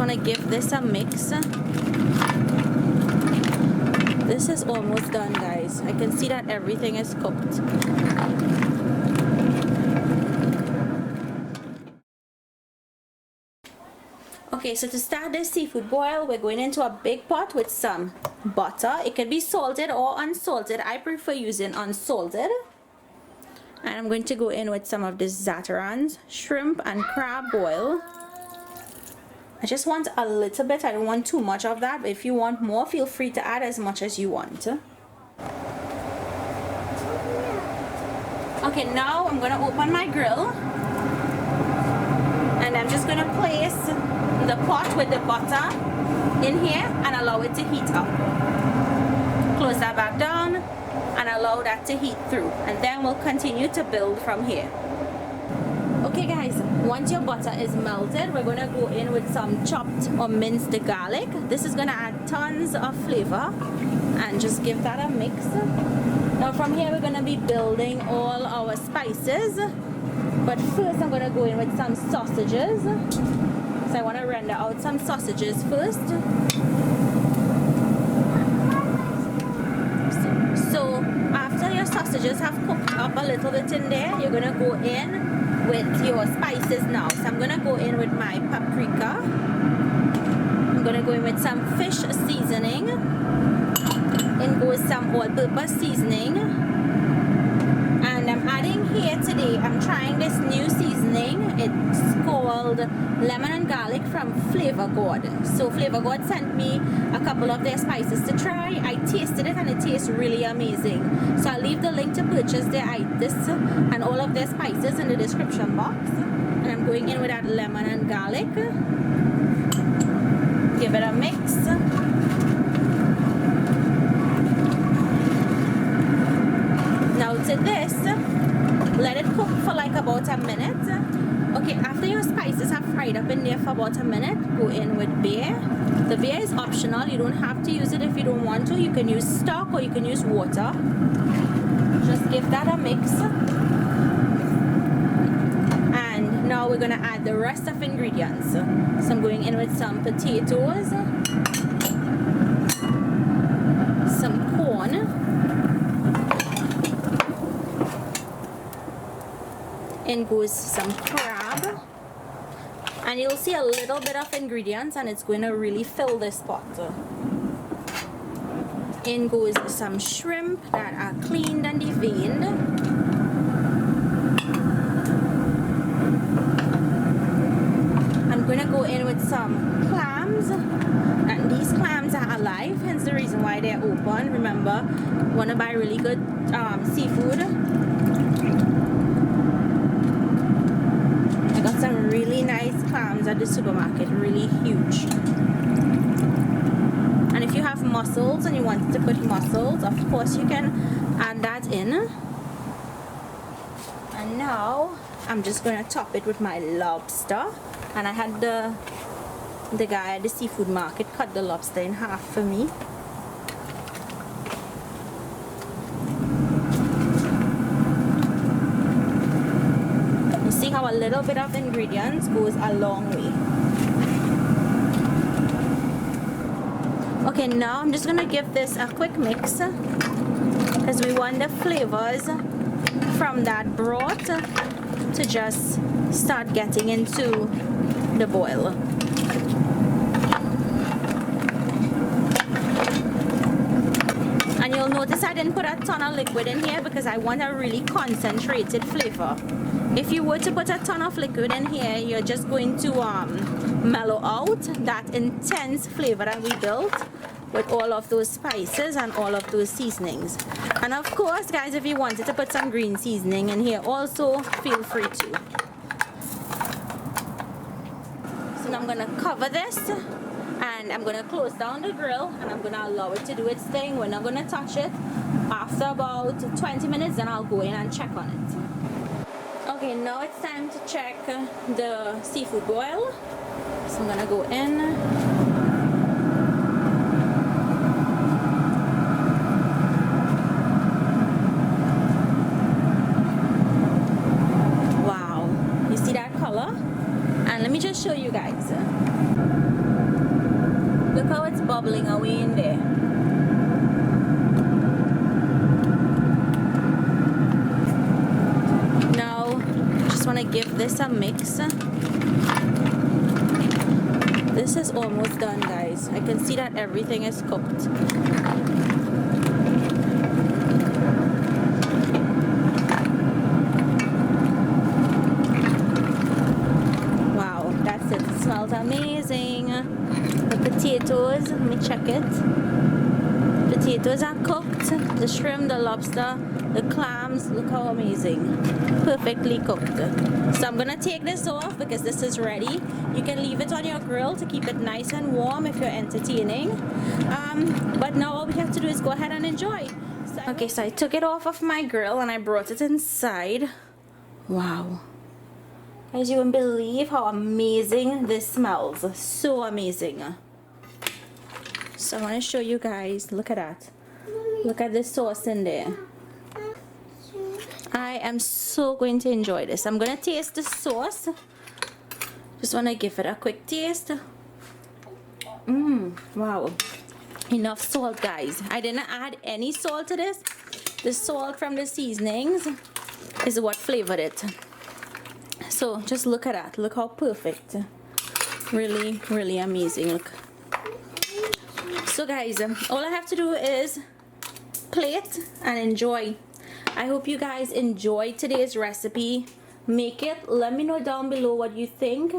want to give this a mix. This is almost done, guys. I can see that everything is cooked. Okay, so to start this seafood boil, we're going into a big pot with some butter. It can be salted or unsalted. I prefer using unsalted. And I'm going to go in with some of this zatarans, shrimp and crab boil. I just want a little bit. I don't want too much of that, but if you want more, feel free to add as much as you want. Okay, now I'm going to open my grill. And I'm just going to place the pot with the butter in here and allow it to heat up. Close that back down and allow that to heat through, and then we'll continue to build from here. Okay guys, once your butter is melted, we're going to go in with some chopped or minced garlic. This is going to add tons of flavor and just give that a mix. Now from here we're going to be building all our spices, but first I'm going to go in with some sausages. So I want to render out some sausages first. So after your sausages have cooked up a little bit in there, you're going to go in with your spices now. So I'm going to go in with my paprika. I'm going to go in with some fish seasoning. In goes some all-purpose seasoning. And I'm adding here today, I'm trying this new seasoning. It's called lemon and garlic from Flavor God. So Flavor God sent me a couple of their spices to try. I tasted it and it tastes really amazing. So I'll leave the link to purchase this and all of their spices in the description box. And I'm going in with that lemon and garlic. Give it a mix. Now to this, let it cook for like about a minute. Okay, after your spices have fried up in there for about a minute, go in with beer. The beer is optional. You don't have to use it if you don't want to. You can use stock or you can use water. Just give that a mix. And now we're going to add the rest of ingredients. So I'm going in with some potatoes, some corn, in goes some crab, and you'll see a little bit of ingredients and it's going to really fill this pot. In goes some shrimp that are cleaned and deveined. I'm going to go in with some clams, and these clams are alive, hence the reason why they're open. Remember, you want to buy really good seafood. I got some really nice clams at the supermarket, really huge. And if you have mussels and you want to put mussels, of course you can add that in. And now I'm just going to top it with my lobster. And I had the guy at the seafood market cut the lobster in half for me. See how a little bit of ingredients goes a long way. Okay, now I'm just gonna give this a quick mix because we want the flavors from that broth to just start getting into the boil. And you'll notice I didn't put a ton of liquid in here because I want a really concentrated flavor. If you were to put a ton of liquid in here, you're just going to mellow out that intense flavor that we built with all of those spices and all of those seasonings. And of course, guys, if you wanted to put some green seasoning in here also, feel free to. So now I'm going to cover this and I'm going to close down the grill and I'm going to allow it to do its thing. We're not going to touch it. After about 20 minutes, then I'll go in and check on it. Okay, now it's time to check the seafood boil. So I'm gonna go in. Wow, you see that color? And let me just show you guys. Look how it's bubbling away in there. Now, just want to give this a mix. This is almost done, guys. I can see that everything is cooked. Wow, that's it. It smells amazing. The potatoes, let me check it. Potatoes are cooked. The shrimp, the lobster, the clams, look how amazing. Perfectly cooked. So I'm gonna take this off because this is ready. You can leave it on your grill to keep it nice and warm if you're entertaining. But now all we have to do is go ahead and enjoy. Okay, so I took it off of my grill and I brought it inside. Wow. Guys, you won't believe how amazing this smells. So amazing. So I want to show you guys. Look at that. Look at the sauce in there. I am so going to enjoy this. I'm going to taste the sauce. Just want to give it a quick taste. Wow. Enough salt, guys. I didn't add any salt to this. The salt from the seasonings is what flavored it. So just look at that. Look how perfect. Really, really amazing. Look. So guys, all I have to do is plate and enjoy. I hope you guys enjoyed today's recipe. Make it. Let me know down below what you think.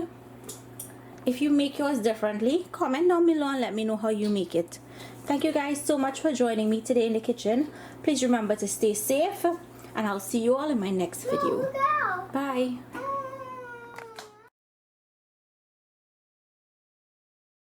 If you make yours differently, comment down below and let me know how you make it. Thank you guys so much for joining me today in the kitchen. Please remember to stay safe and I'll see you all in my next video. Bye.